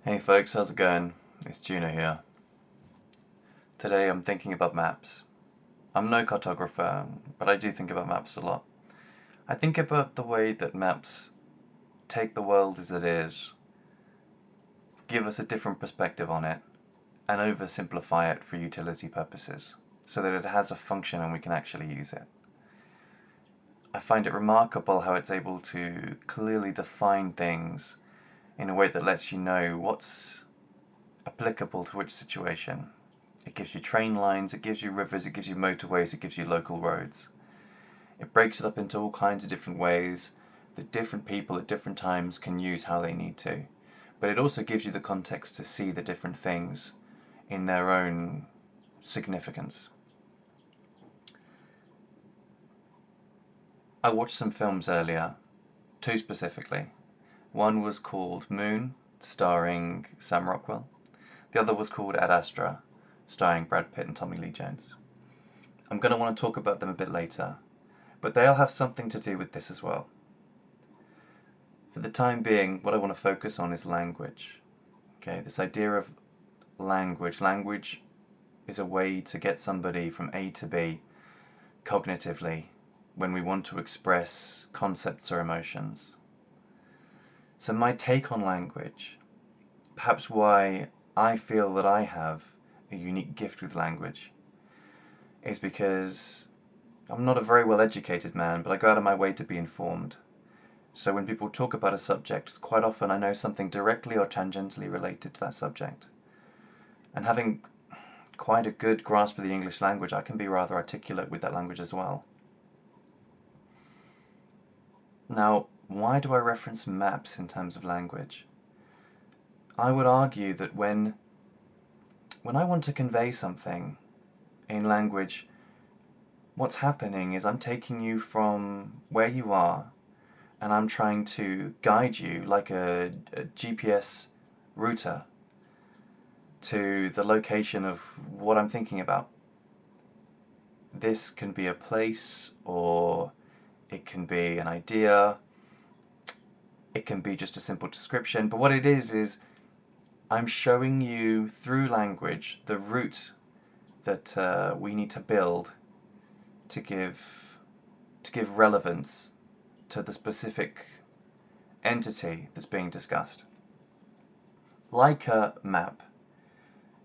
Hey folks, how's it going? It's Juno here. Today I'm thinking about maps. I'm no cartographer, but I do think about maps a lot. I think about the way that maps take the world as it is, give us a different perspective on it, and oversimplify it for utility purposes, so that it has a function and we can actually use it. I find it remarkable how it's able to clearly define things in a way that lets you know what's applicable to which situation. It gives you train lines, it gives you rivers, it gives you motorways, it gives you local roads. It breaks it up into all kinds of different ways that different people at different times can use how they need to. But it also gives you the context to see the different things in their own significance. I watched some films earlier, two specifically. One was called Moon, starring Sam Rockwell. The other was called Ad Astra, starring Brad Pitt and Tommy Lee Jones. I'm going to want to talk about them a bit later, but they'll have something to do with this as well. For the time being, what I want to focus on is language. Okay, this idea of language. Language is a way to get somebody from A to B cognitively when we want to express concepts or emotions. So my take on language, perhaps why I feel that I have a unique gift with language, is because I'm not a very well educated man, but I go out of my way to be informed. So when people talk about a subject, quite often I know something directly or tangentially related to that subject. And having quite a good grasp of the English language, I can be rather articulate with that language as well. Now, why do I reference maps in terms of language? I would argue that when I want to convey something in language, what's happening is I'm taking you from where you are and I'm trying to guide you like a GPS router to the location of what I'm thinking about. This can be a place, or it can be an idea, it can be just a simple description, but what it is I'm showing you through language the route that we need to build to give relevance to the specific entity that's being discussed. Like a map,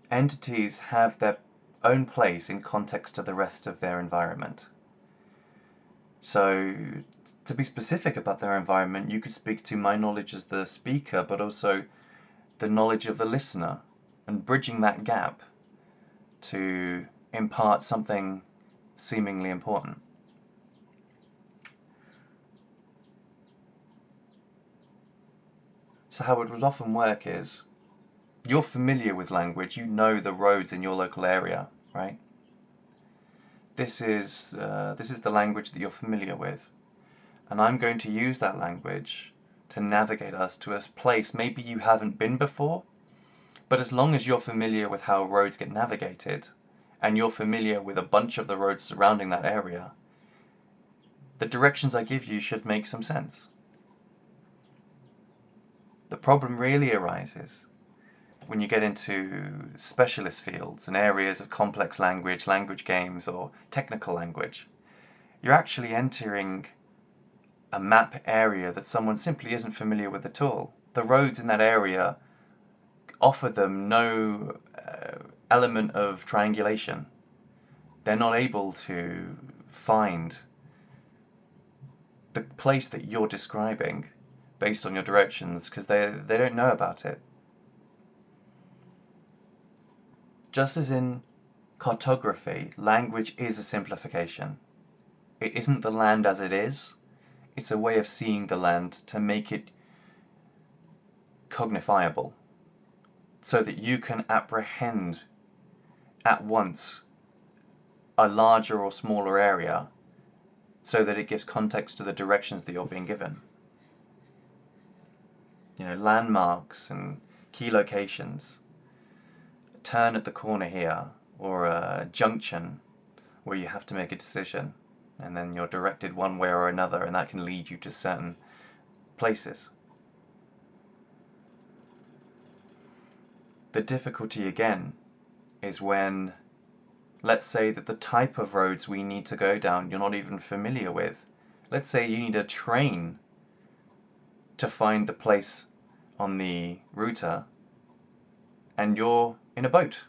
entities have their own place in context to the rest of their environment. So, to be specific about their environment, you could speak to my knowledge as the speaker, but also the knowledge of the listener, and bridging that gap to impart something seemingly important. So how it would often work is, you're familiar with language, you know the roads in your local area, right? This is the language that you're familiar with, and I'm going to use that language to navigate us to a place maybe you haven't been before, but as long as you're familiar with how roads get navigated, and you're familiar with a bunch of the roads surrounding that area, the directions I give you should make some sense. The problem really arises when you get into specialist fields and areas of complex language, language games, or technical language. You're actually entering a map area that someone simply isn't familiar with at all. The roads in that area offer them no element of triangulation. They're not able to find the place that you're describing based on your directions because they don't know about it. Just as in cartography, language is a simplification. It isn't the land as it is, it's a way of seeing the land to make it cognifiable, so that you can apprehend at once a larger or smaller area, so that it gives context to the directions that you're being given. Landmarks and key locations. A turn at the corner here, or a junction where you have to make a decision, and then you're directed one way or another, and that can lead you to certain places. The difficulty again is when, let's say that the type of roads we need to go down you're not even familiar with. Let's say you need a train to find the place on the router and you're in a boat.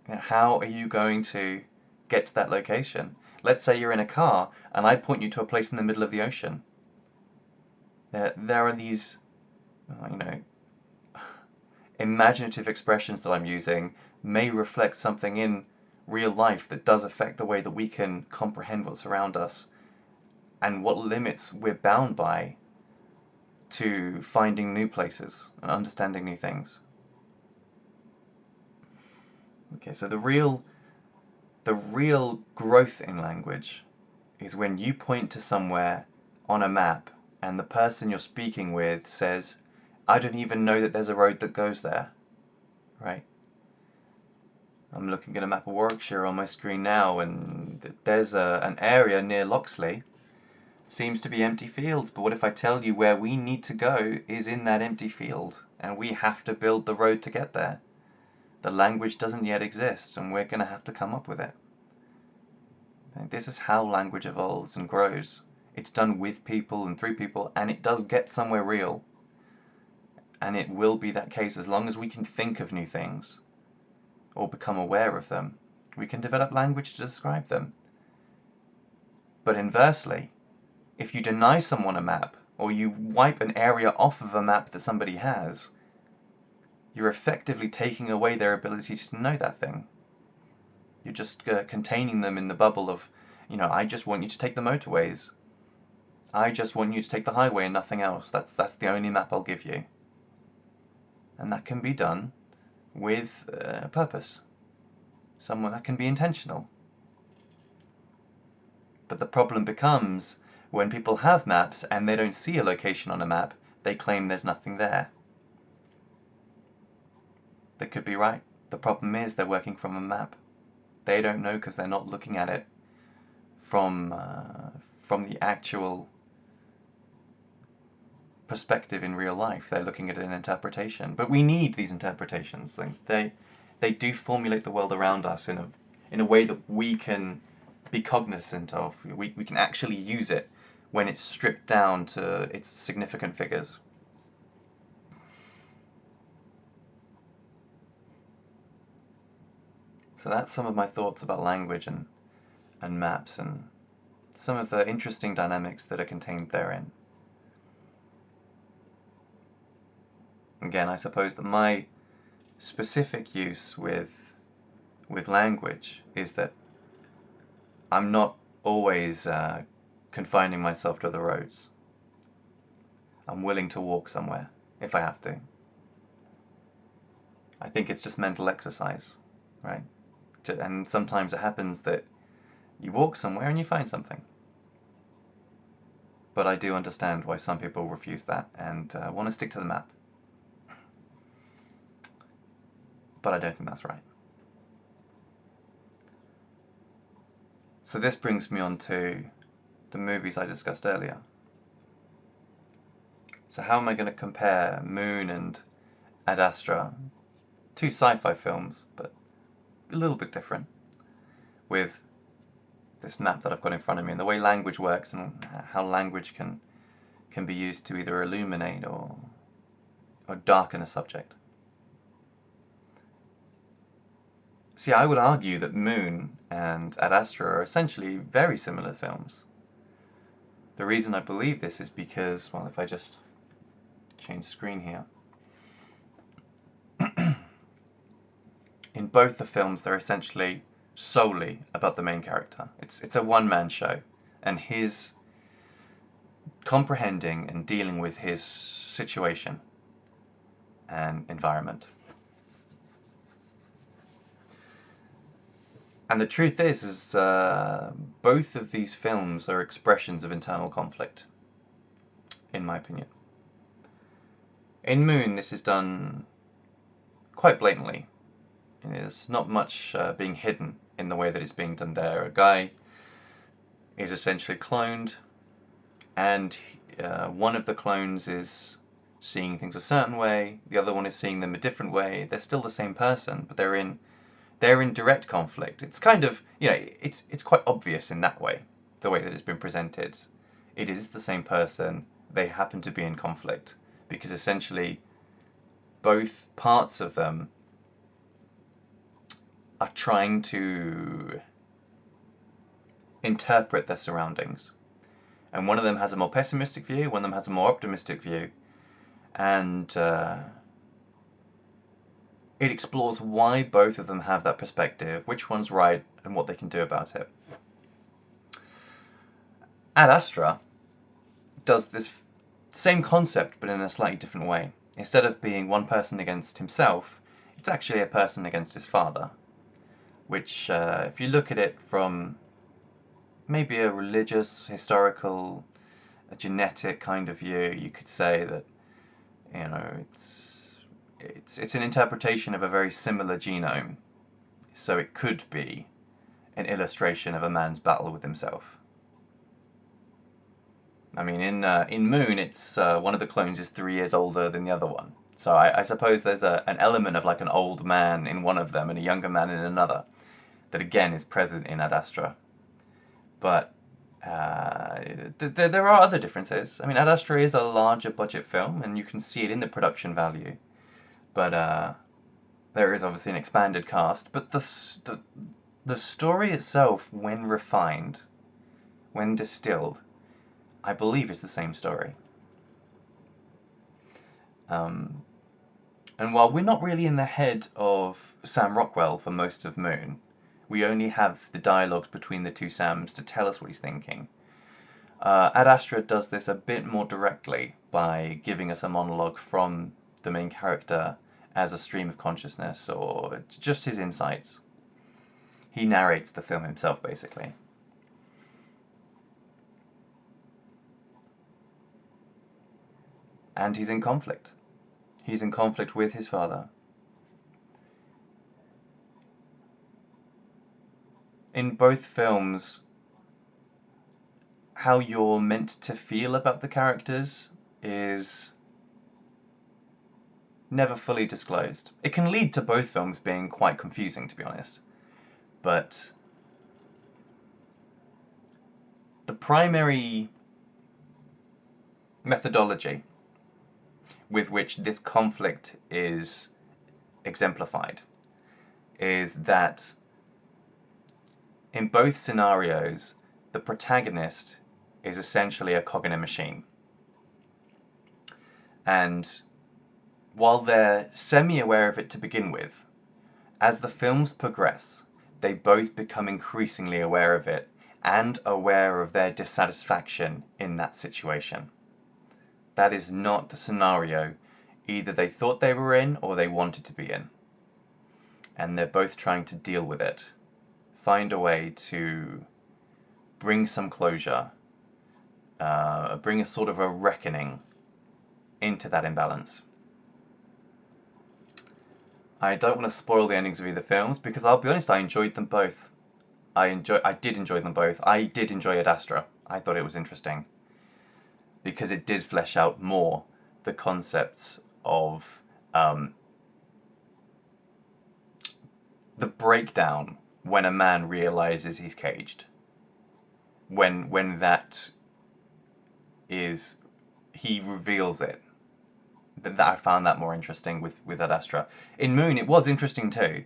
How are you going to get to that location? Let's say you're in a car and I point you to a place in the middle of the ocean. There are these, you know, imaginative expressions that I'm using may reflect something in real life that does affect the way that we can comprehend what's around us and what limits we're bound by to finding new places and understanding new things. Okay, so the real growth in language is when you point to somewhere on a map and the person you're speaking with says, I don't even know that there's a road that goes there, right? I'm looking at a map of Warwickshire on my screen now and there's an area near Loxley. Seems to be empty fields, but what if I tell you where we need to go is in that empty field and we have to build the road to get there? The language doesn't yet exist and we're going to have to come up with it. This is how language evolves and grows. It's done with people and through people, and it does get somewhere real. And it will be that case as long as we can think of new things or become aware of them. We can develop language to describe them. But inversely, if you deny someone a map or you wipe an area off of a map that somebody has, you're effectively taking away their ability to know that thing. You're just containing them in the bubble of, I just want you to take the motorways. I just want you to take the highway and nothing else. That's the only map I'll give you. And that can be done with a purpose. Somewhere that can be intentional. But the problem becomes when people have maps and they don't see a location on a map, they claim there's nothing there. They could be right. The problem is they're working from a map. They don't know because they're not looking at it from the actual perspective in real life. They're looking at an interpretation. But we need these interpretations. They do formulate the world around us in a way that we can be cognizant of. We can actually use it when it's stripped down to its significant figures. So that's some of my thoughts about language and maps and some of the interesting dynamics that are contained therein. Again, I suppose that my specific use with language is that I'm not always confining myself to the roads. I'm willing to walk somewhere if I have to. I think it's just mental exercise, right? And sometimes it happens that you walk somewhere and you find something. But I do understand why some people refuse that and want to stick to the map. But I don't think that's right. So this brings me on to the movies I discussed earlier. So how am I going to compare Moon and Ad Astra, two sci-fi films, but a little bit different, with this map that I've got in front of me and the way language works and how language can be used to either illuminate or darken a subject. See, I would argue that Moon and Ad Astra are essentially very similar films. The reason I believe this is because, well, if I just change screen here, in both the films they're essentially solely about the main character. It's a one-man show, and his comprehending and dealing with his situation and environment. And the truth is both of these films are expressions of internal conflict, in my opinion. In Moon, this is done quite blatantly. There's not much being hidden in the way that it's being done there. A guy is essentially cloned, and one of the clones is seeing things a certain way, the other one is seeing them a different way. They're still the same person, but they're in direct conflict. It's kind of, it's quite obvious in that way, the way that it's been presented. It is the same person. They happen to be in conflict because essentially both parts of them are trying to interpret their surroundings. And one of them has a more pessimistic view, one of them has a more optimistic view, and it explores why both of them have that perspective, which one's right, and what they can do about it. Ad Astra does this same concept, but in a slightly different way. Instead of being one person against himself, it's actually a person against his father, which, if you look at it from maybe a religious, historical, a genetic kind of view, you could say that, it's an interpretation of a very similar genome. So it could be an illustration of a man's battle with himself. I mean, in Moon, it's one of the clones is 3 years older than the other one. So I suppose there's an element of like an old man in one of them and a younger man in another that again is present in Ad Astra. But there are other differences. I mean, Ad Astra is a larger budget film, and you can see it in the production value. But there is obviously an expanded cast. But the story itself, when refined, when distilled, I believe is the same story. And while we're not really in the head of Sam Rockwell for most of Moon, we only have the dialogues between the two Sams to tell us what he's thinking. Ad Astra does this a bit more directly by giving us a monologue from the main character as a stream of consciousness, or just his insights. He narrates the film himself, basically. And he's in conflict. He's in conflict with his father. In both films, how you're meant to feel about the characters is never fully disclosed. It can lead to both films being quite confusing, to be honest. But the primary methodology with which this conflict is exemplified is that in both scenarios, the protagonist is essentially a cog in a machine. And while they're semi-aware of it to begin with, as the films progress, they both become increasingly aware of it and aware of their dissatisfaction in that situation. That is not the scenario either they thought they were in or they wanted to be in. And they're both trying to deal with it, find a way to bring some closure, bring a sort of a reckoning into that imbalance. I don't want to spoil the endings of either films because I'll be honest, I enjoyed them both. I did enjoy them both. I did enjoy Ad Astra. I thought it was interesting because it did flesh out more the concepts of the breakdown when a man realizes he's caged. When that is, he reveals it. That I found that more interesting with Ad Astra. In Moon, it was interesting too,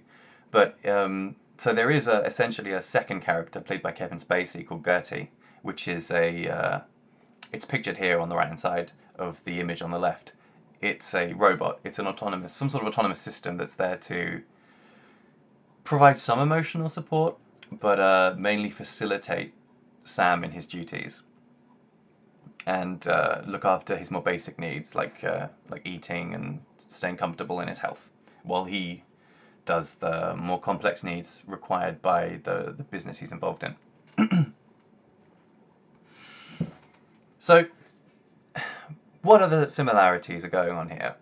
but so there is essentially a second character played by Kevin Spacey called Gertie, which is it's pictured here on the right hand side of the image on the left. It's a robot. It's some sort of autonomous system that's there to provide some emotional support, but mainly facilitate Sam in his duties and look after his more basic needs, like eating and staying comfortable in his health, while he does the more complex needs required by the business he's involved in. So, what other similarities are going on here?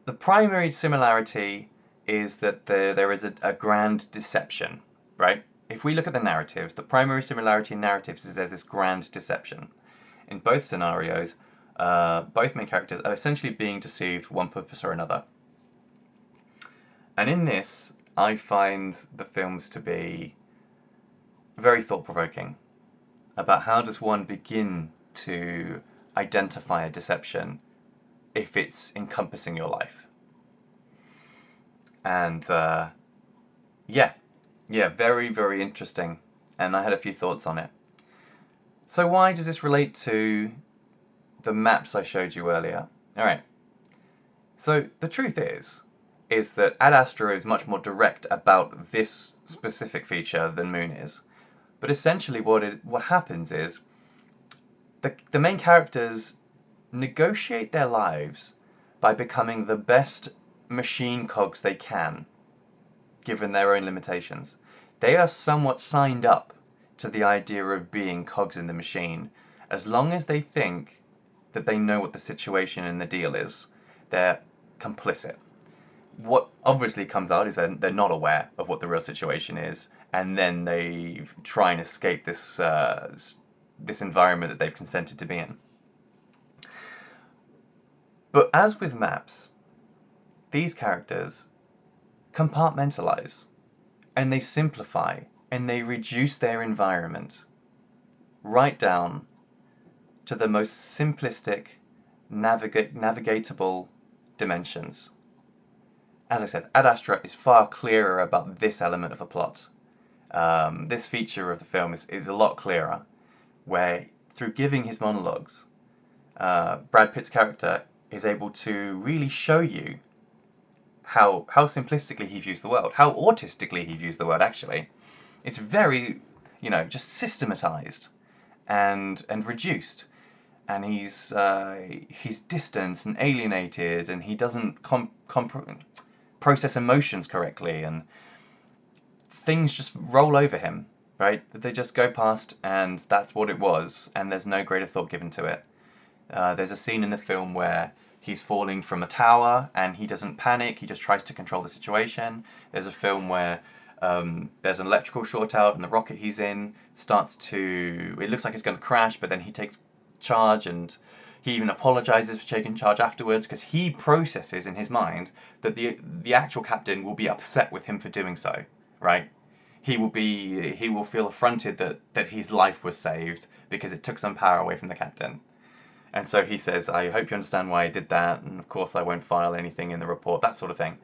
The primary similarity is that there is a grand deception, right? If we look at the narratives, the primary similarity in narratives is there's this grand deception. In both scenarios, both main characters are essentially being deceived for one purpose or another. And in this, I find the films to be very thought-provoking about how does one begin to identify a deception if it's encompassing your life. And yeah, very, very interesting. And I had a few thoughts on it. So why does this relate to the maps I showed you earlier? Alright, so the truth is that Ad Astra is much more direct about this specific feature than Moon is. But essentially what happens is the main characters negotiate their lives by becoming the best machine cogs they can, given their own limitations. They are somewhat signed up to the idea of being cogs in the machine, as long as they think that they know what the situation and the deal is. They're complicit. What obviously comes out is that they're not aware of what the real situation is, and then they try and escape this this environment that they've consented to be in. But as with maps, these characters compartmentalize, and they simplify, and they reduce their environment right down to the most simplistic, navigatable dimensions. As I said, Ad Astra is far clearer about this element of the plot. This feature of the film is a lot clearer, where through giving his monologues, Brad Pitt's character is able to really show you how simplistically he views the world, how autistically he views the world, actually. It's very, just systematized and reduced. And he's distant and alienated, and he doesn't process emotions correctly, and things just roll over him, right? They just go past, and that's what it was, and there's no greater thought given to it. There's a scene in the film where he's falling from a tower, and he doesn't panic, he just tries to control the situation. There's a film where there's an electrical short out, and the rocket he's in it looks like it's going to crash, but then he takes charge, and he even apologizes for taking charge afterwards, because he processes in his mind that the actual captain will be upset with him for doing so, right? He will feel affronted that his life was saved because it took some power away from the captain. And so he says, I hope you understand why I did that, and of course I won't file anything in the report, that sort of thing.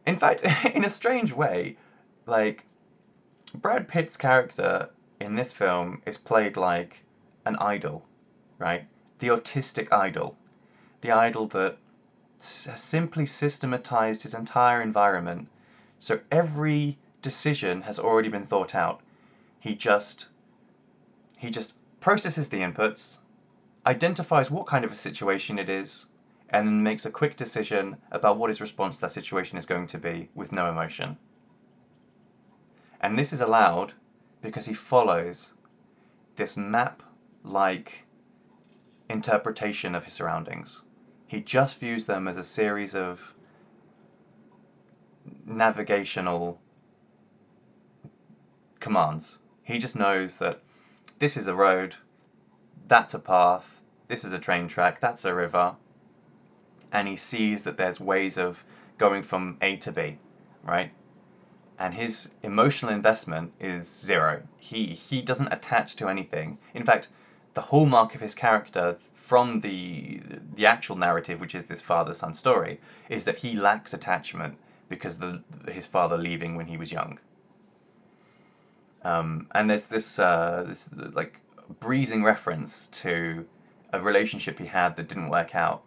In fact, in a strange way, like, Brad Pitt's character in this film is played like an idol, right? The autistic idol. The idol that has simply systematized his entire environment, so every decision has already been thought out. He just processes the inputs, identifies what kind of a situation it is, and then makes a quick decision about what his response to that situation is going to be with no emotion. And this is allowed because he follows this map-like interpretation of his surroundings. He just views them as a series of navigational commands. He just knows that this is a road, that's a path, this is a train track, that's a river, and he sees that there's ways of going from A to B, right? And his emotional investment is zero. He doesn't attach to anything. In fact, the hallmark of his character from the actual narrative, which is this father-son story, is that he lacks attachment because his father leaving when he was young. And there's this like breezing reference to a relationship he had that didn't work out.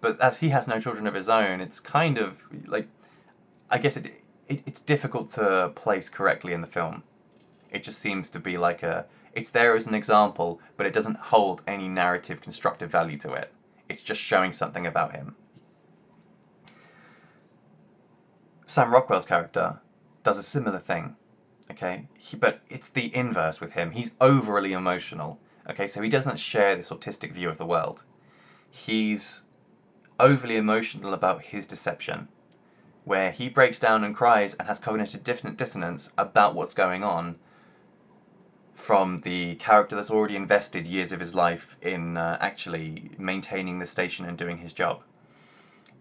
But as he has no children of his own, it's kind of like, I guess it's difficult to place correctly in the film. It just seems to be like it's there as an example, but it doesn't hold any narrative constructive value to it. It's just showing something about him. Sam Rockwell's character does a similar thing, okay? But it's the inverse with him. He's overly emotional, okay? So he doesn't share this autistic view of the world. He's overly emotional about his deception, where he breaks down and cries and has cognitive dissonance about what's going on, from the character that's already invested years of his life in actually maintaining the station and doing his job.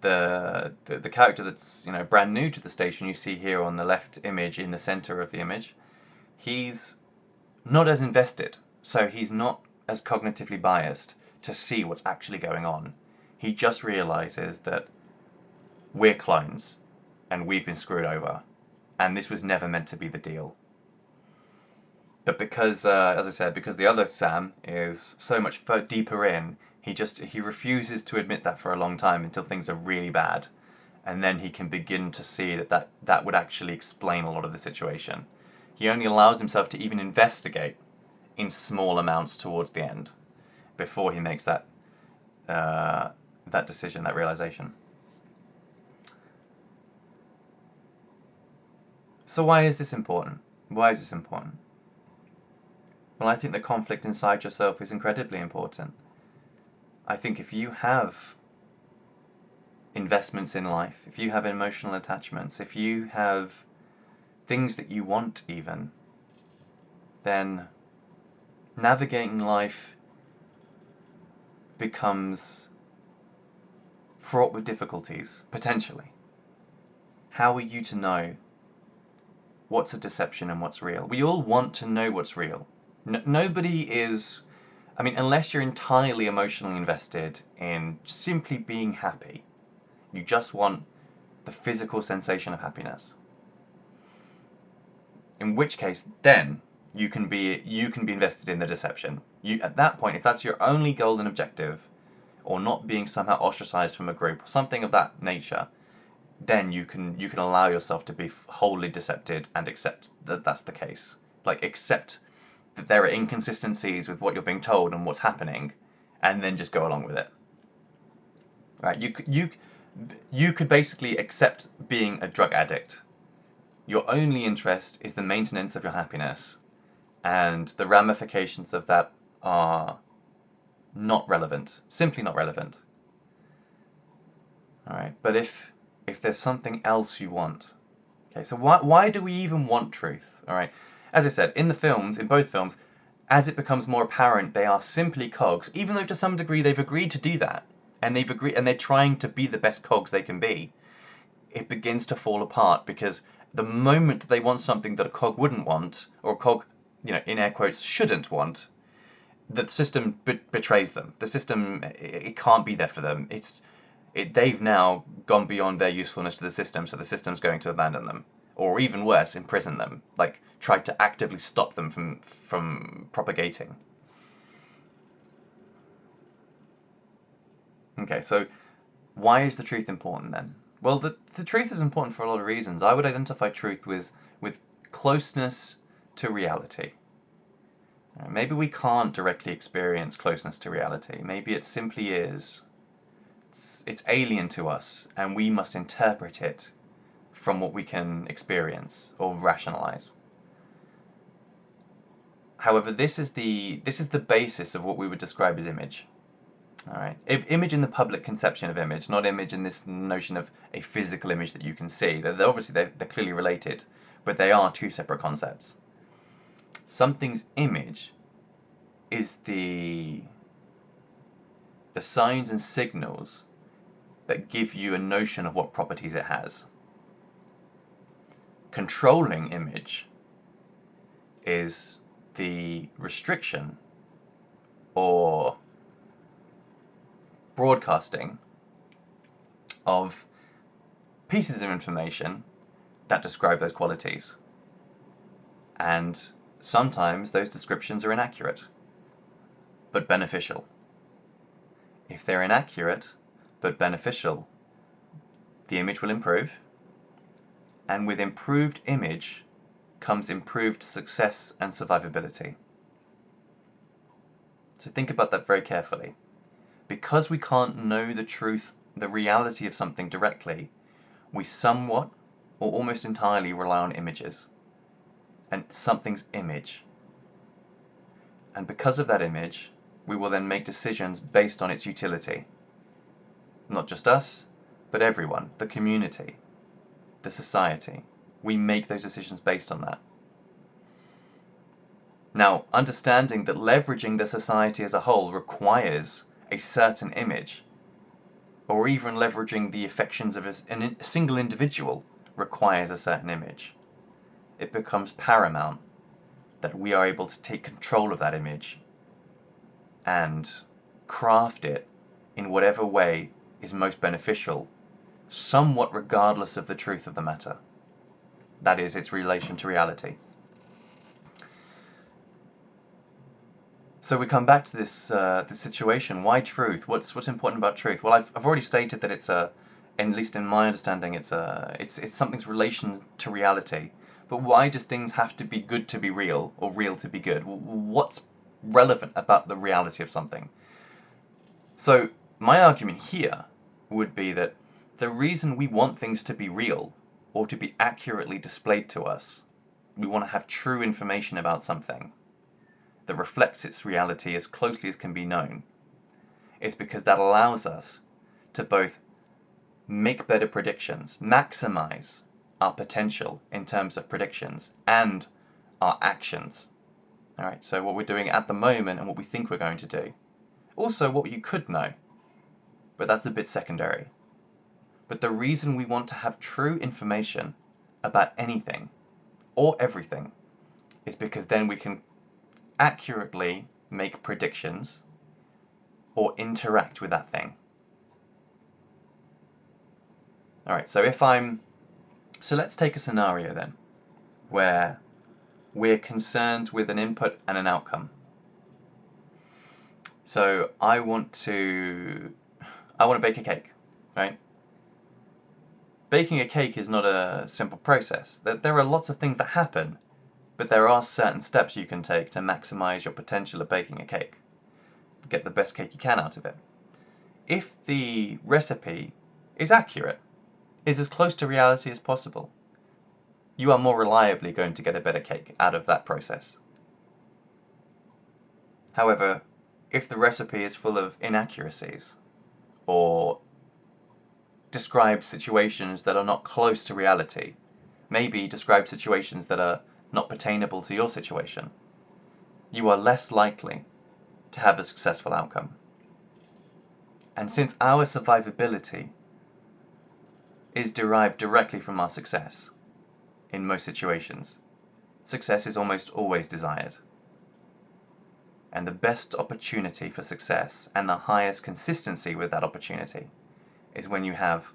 The character that's brand new to the station, you see here on the left image in the center of the image, he's not as invested, so he's not as cognitively biased to see what's actually going on. He just realizes that we're clones and we've been screwed over, and this was never meant to be the deal. But because, as I said, because the other Sam is so much deeper in, he refuses to admit that for a long time until things are really bad, and then he can begin to see that would actually explain a lot of the situation. He only allows himself to even investigate in small amounts towards the end, before he makes that decision, that realization. So why is this important? Why is this important? Well, I think the conflict inside yourself is incredibly important. I think if you have investments in life, if you have emotional attachments, if you have things that you want even, then navigating life becomes fraught with difficulties, potentially. How are you to know what's a deception and what's real? We all want to know what's real. Nobody is, unless you're entirely emotionally invested in simply being happy, you just want the physical sensation of happiness. In which case, then you can be invested in the deception. At that point, if that's your only goal and objective, or not being somehow ostracized from a group, or something of that nature, then you can allow yourself to be wholly decepted and accept that that's the case. Like, accept that there are inconsistencies with what you're being told and what's happening, and then just go along with it. Right? You could basically accept being a drug addict. Your only interest is the maintenance of your happiness, and the ramifications of that are not relevant, simply not relevant. All right, but if there's something else you want, okay, so why do we even want truth? All right, as I said, in both films, as it becomes more apparent, they are simply cogs, even though to some degree they've agreed to do that, and they're trying to be the best cogs they can be. It begins to fall apart because the moment that they want something that a cog wouldn't want, or a cog, in air quotes, shouldn't want, the system betrays them. The system, it can't be there for them. They've now gone beyond their usefulness to the system, so the system's going to abandon them, or even worse, imprison them. Like, try to actively stop them from propagating. Okay, so why is the truth important then? Well, the truth is important for a lot of reasons. I would identify truth with closeness to reality. Maybe we can't directly experience closeness to reality. Maybe it simply is. It's alien to us, and we must interpret it from what we can experience or rationalize. However, this is the basis of what we would describe as image. All right, image in the public conception of image, not image in this notion of a physical image that you can see. They're clearly related, but they are two separate concepts. Something's image is the signs and signals that give you a notion of what properties it has. Controlling image is the restriction or broadcasting of pieces of information that describe those qualities. And sometimes those descriptions are inaccurate, but beneficial. If they're inaccurate, but beneficial, the image will improve, and with improved image comes improved success and survivability. So think about that very carefully. Because we can't know the truth, the reality of something directly, we somewhat or almost entirely rely on images and something's image. And because of that image, we will then make decisions based on its utility. Not just us, but everyone, the community, the society. We make those decisions based on that. Now, understanding that leveraging the society as a whole requires a certain image, or even leveraging the affections of a single individual requires a certain image, it becomes paramount that we are able to take control of that image and craft it in whatever way is most beneficial, somewhat regardless of the truth of the matter. That is, its relation to reality. So we come back to this situation. Why truth? What's important about truth? Well, I've already stated that at least in my understanding, it's something's relation to reality. But why does things have to be good to be real or real to be good? What's relevant about the reality of something? So my argument here would be that the reason we want things to be real or to be accurately displayed to us, we want to have true information about something that reflects its reality as closely as can be known, is because that allows us to both make better predictions, maximize our potential in terms of predictions and our actions. All right, so what we're doing at the moment and what we think we're going to do. Also, what you could know, but that's a bit secondary. But the reason we want to have true information about anything or everything is because then we can accurately make predictions or interact with that thing. Alright, so let's take a scenario then where we're concerned with an input and an outcome. So I want to bake a cake, right? Baking a cake is not a simple process. There are lots of things that happen, but there are certain steps you can take to maximize your potential of baking a cake, get the best cake you can out of it. If the recipe is accurate, is as close to reality as possible, you are more reliably going to get a better cake out of that process. However, if the recipe is full of inaccuracies or describes situations that are not close to reality, maybe describe situations that are not pertainable to your situation, you are less likely to have a successful outcome. And since our survivability is derived directly from our success, in most situations, success is almost always desired. And the best opportunity for success and the highest consistency with that opportunity is when you have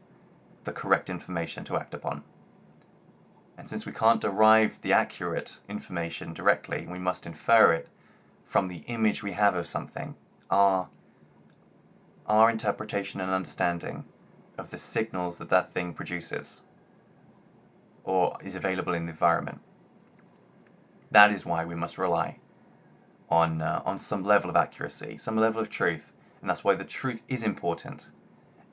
the correct information to act upon. And since we can't derive the accurate information directly, we must infer it from the image we have of something, our interpretation and understanding of the signals that that thing produces or is available in the environment. That is why we must rely on some level of accuracy, some level of truth, and that's why the truth is important.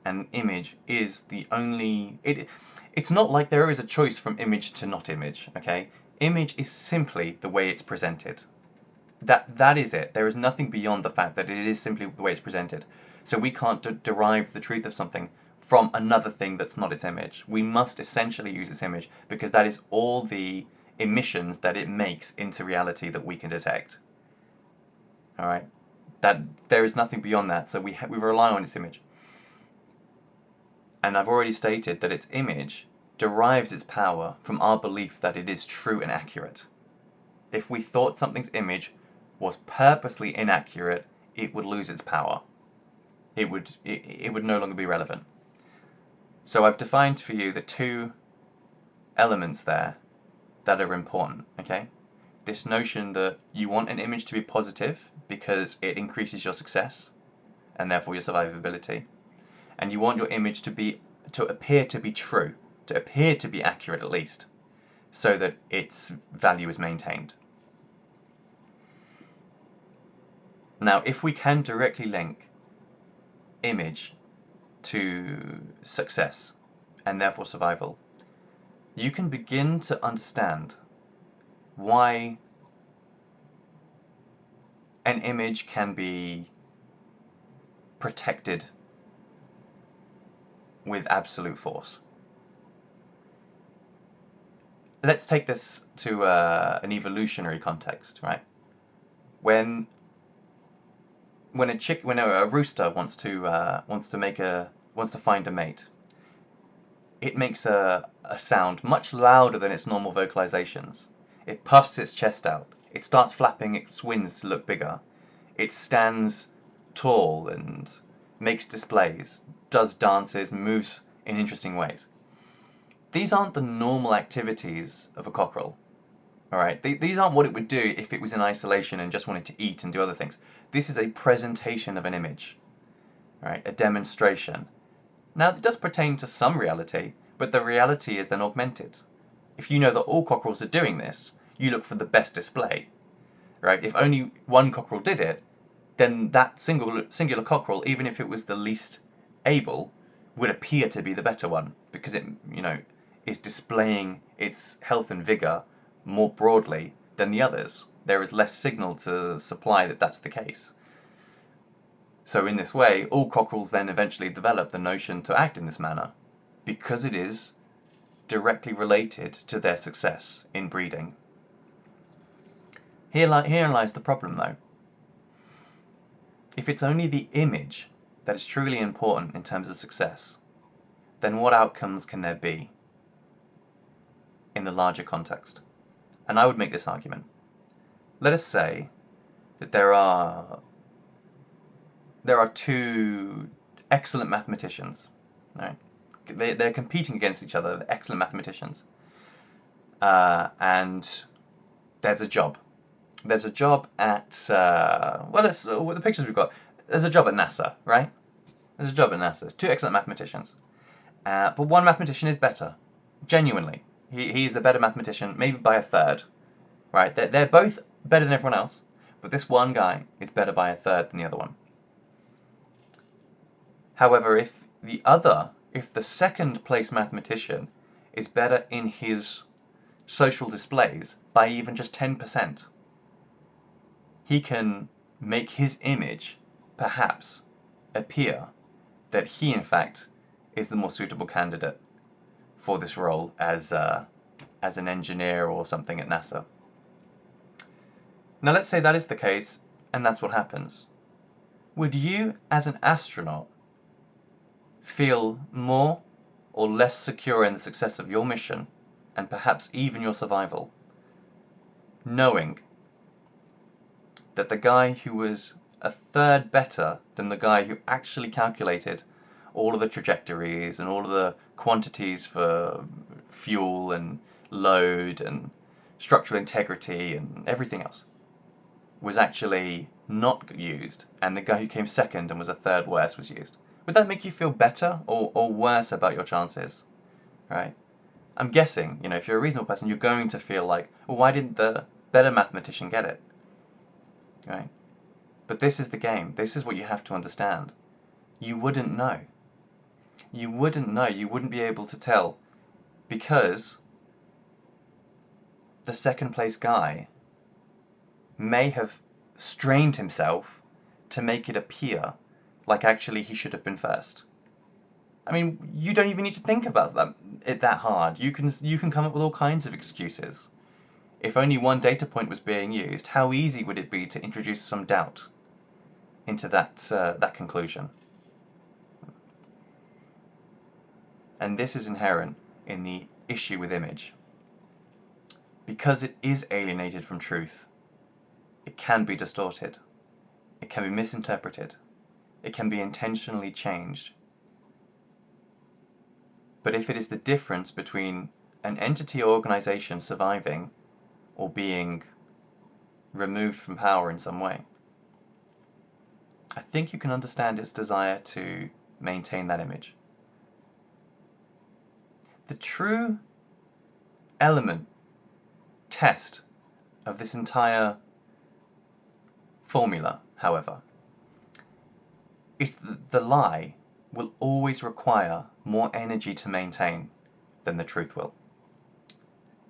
And image is the only... It's not like there is a choice from image to not image, okay? Image is simply the way it's presented. That is it. There is nothing beyond the fact that it is simply the way it's presented. So we can't derive the truth of something from another thing that's not its image. We must essentially use its image because that is all the emissions that it makes into reality that we can detect. All right? That there is nothing beyond that, so we rely on its image. And I've already stated that its image derives its power from our belief that it is true and accurate. If we thought something's image was purposely inaccurate, it would lose its power. It would no longer be relevant. So I've defined for you the two elements there that are important, okay? This notion that you want an image to be positive because it increases your success and therefore your survivability. And you want your image to appear to be true, to appear to be accurate at least, so that its value is maintained. Now, if we can directly link image to success and therefore survival, you can begin to understand why an image can be protected with absolute force. Let's take this to an evolutionary context, right? When a rooster wants to find a mate, it makes a sound much louder than its normal vocalizations. It puffs its chest out. It starts flapping its wings to look bigger. It stands tall and makes displays, does dances, moves in interesting ways. These aren't the normal activities of a cockerel. All right, these aren't what it would do if it was in isolation and just wanted to eat and do other things. This is a presentation of an image, right? A demonstration. Now, it does pertain to some reality, but the reality is then augmented. If you know that all cockerels are doing this, you look for the best display, right? If only one cockerel did it, then that singular cockerel, even if it was the least able, would appear to be the better one because it, is displaying its health and vigor more broadly than the others. There is less signal to supply that that's the case. So in this way, all cockerels then eventually develop the notion to act in this manner because it is directly related to their success in breeding. Herein lies the problem, though. If it's only the image that is truly important in terms of success, then what outcomes can there be in the larger context? And I would make this argument. Let us say that there are two excellent mathematicians, right? They're competing against each other. They're excellent mathematicians, and there's a job. There's a job at the pictures we've got. There's a job at NASA, right? There's a job at NASA. There's two excellent mathematicians, but one mathematician is better, genuinely. He's a better mathematician, maybe by a third, right? They're both better than everyone else, but this one guy is better by a third than the other one. However, if the second place mathematician is better in his social displays by even just 10%, he can make his image perhaps appear that he in fact is the more suitable candidate for this role as an engineer or something at NASA. Now let's say that is the case and that's what happens. Would you as an astronaut feel more or less secure in the success of your mission and perhaps even your survival, knowing that the guy who was a third better than the guy who actually calculated all of the trajectories and all of the quantities for fuel and load and structural integrity and everything else was actually not used, and the guy who came second and was a third worse was used? Would that make you feel better or worse about your chances? Right? I'm guessing, if you're a reasonable person, you're going to feel like, well, why didn't the better mathematician get it? Right? But this is the game. This is what you have to understand. You wouldn't know. You wouldn't know. You wouldn't be able to tell because the second place guy may have strained himself to make it appear like actually he should have been first. I mean, you don't even need to think about that hard. You can come up with all kinds of excuses. If only one data point was being used, how easy would it be to introduce some doubt into that conclusion? And this is inherent in the issue with image. Because it is alienated from truth, it can be distorted. It can be misinterpreted. It can be intentionally changed. But if it is the difference between an entity or organization surviving or being removed from power in some way, I think you can understand its desire to maintain that image. The true element test of this entire formula, however, is that the lie will always require more energy to maintain than the truth will.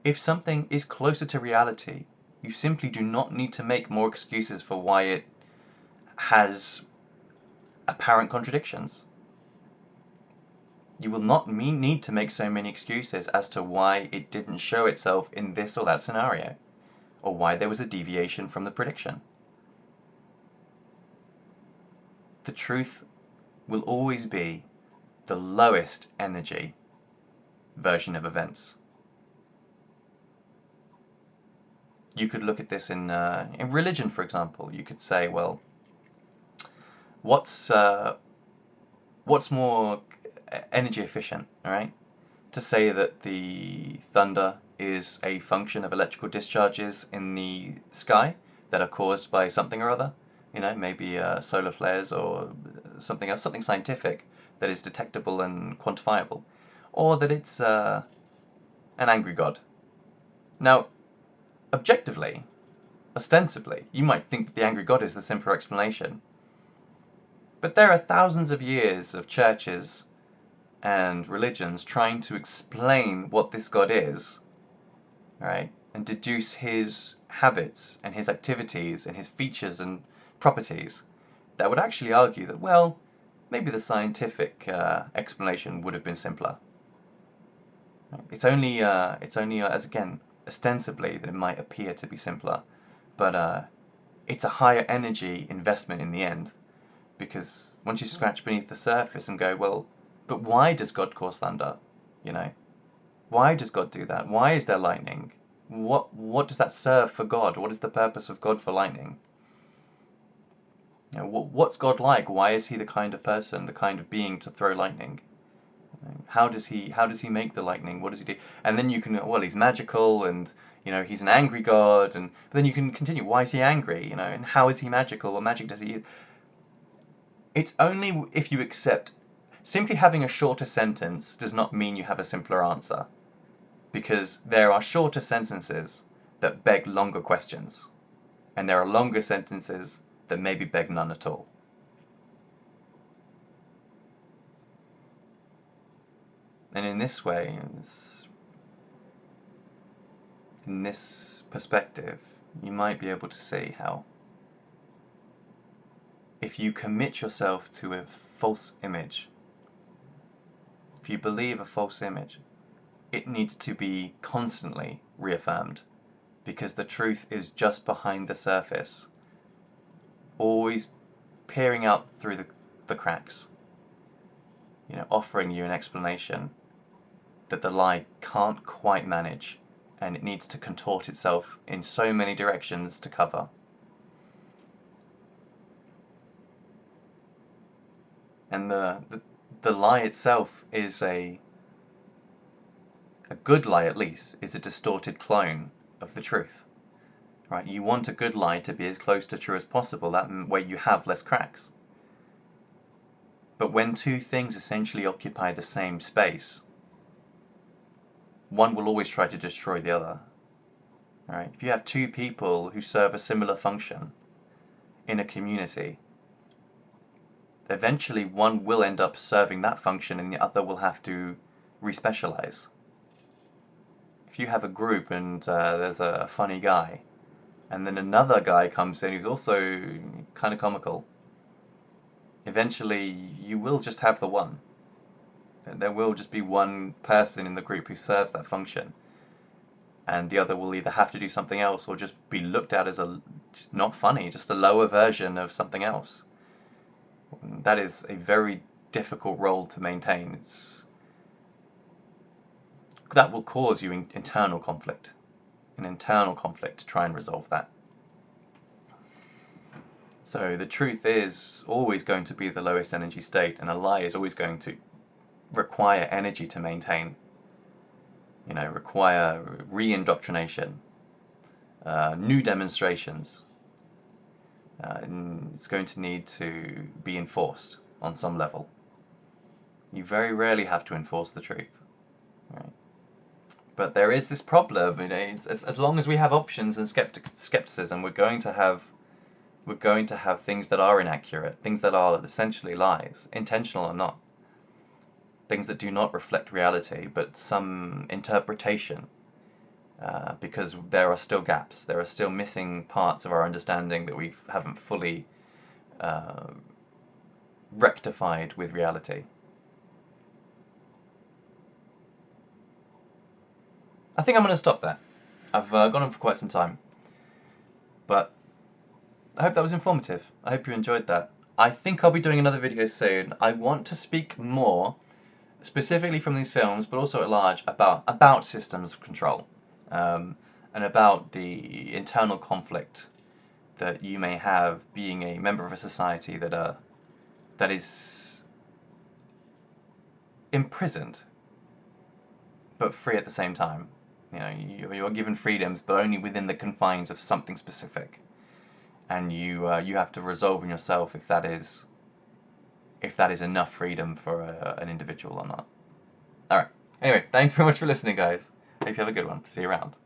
If something is closer to reality, you simply do not need to make more excuses for why it has apparent contradictions. You will not need to make so many excuses as to why it didn't show itself in this or that scenario, or why there was a deviation from the prediction. the truth will always be the lowest energy version of events. You could look at this in religion, for example. You could say, well, what's more energy efficient, all right? To say that the thunder is a function of electrical discharges in the sky that are caused by something or other, maybe solar flares or something else, something scientific that is detectable and quantifiable, or that it's an angry god. Now, objectively, ostensibly, you might think that the angry god is the simpler explanation, but there are thousands of years of churches and religions trying to explain what this God is, right, and deduce his habits and his activities and his features and properties, that would actually argue that, well, maybe the scientific explanation would have been simpler. It's only as again, ostensibly, that it might appear to be simpler, but it's a higher energy investment in the end, because once you scratch beneath the surface and go, well, but why does God cause thunder? Why does God do that? Why is there lightning? What does that serve for God? What is the purpose of God for lightning? What's God like? Why is he the kind of person, the kind of being to throw lightning? How does he make the lightning? What does he do? And then you can, well, he's magical, and he's an angry God, and but then you can continue. Why is he angry? And how is he magical? What magic does he use? It's only if you accept. Simply having a shorter sentence does not mean you have a simpler answer, because there are shorter sentences that beg longer questions, and there are longer sentences that maybe beg none at all. And in this way, in this perspective, you might be able to see how if you commit yourself to a false image, if you believe a false image, it needs to be constantly reaffirmed, because the truth is just behind the surface, always peering out through the cracks, offering you an explanation that the lie can't quite manage, and it needs to contort itself in so many directions to cover. And the lie itself is a good lie, at least, is a distorted clone of the truth. Right? You want a good lie to be as close to true as possible, that way you have less cracks. But when two things essentially occupy the same space, one will always try to destroy the other. Right? If you have two people who serve a similar function in a community, eventually one will end up serving that function and the other will have to respecialize. If you have a group and there's a funny guy, and then another guy comes in who's also kind of comical, eventually you will just have the one. There will just be one person in the group who serves that function, and the other will either have to do something else or just be looked at as just not funny, just a lower version of something else. That is a very difficult role to maintain. That will cause you internal conflict, to try and resolve that. So the truth is always going to be the lowest energy state, and a lie is always going to require energy to maintain. Require re-indoctrination, new demonstrations. And it's going to need to be enforced on some level. You very rarely have to enforce the truth, right? But there is this problem. As long as we have options and skepticism, we're going to have things that are inaccurate, things that are essentially lies, intentional or not, things that do not reflect reality, but some interpretation, because there are still gaps, there are still missing parts of our understanding that we haven't fully rectified with reality. I think I'm going to stop there. I've gone on for quite some time, but I hope that was informative. I hope you enjoyed that. I think I'll be doing another video soon. I want to speak more, specifically from these films, but also at large, about systems of control, and about the internal conflict that you may have being a member of a society that is imprisoned but free at the same time. You know, you are given freedoms, but only within the confines of something specific, and you have to resolve in yourself if that is enough freedom for an individual or not. All right. Anyway, thanks very much for listening, guys. Hope you have a good one. See you around.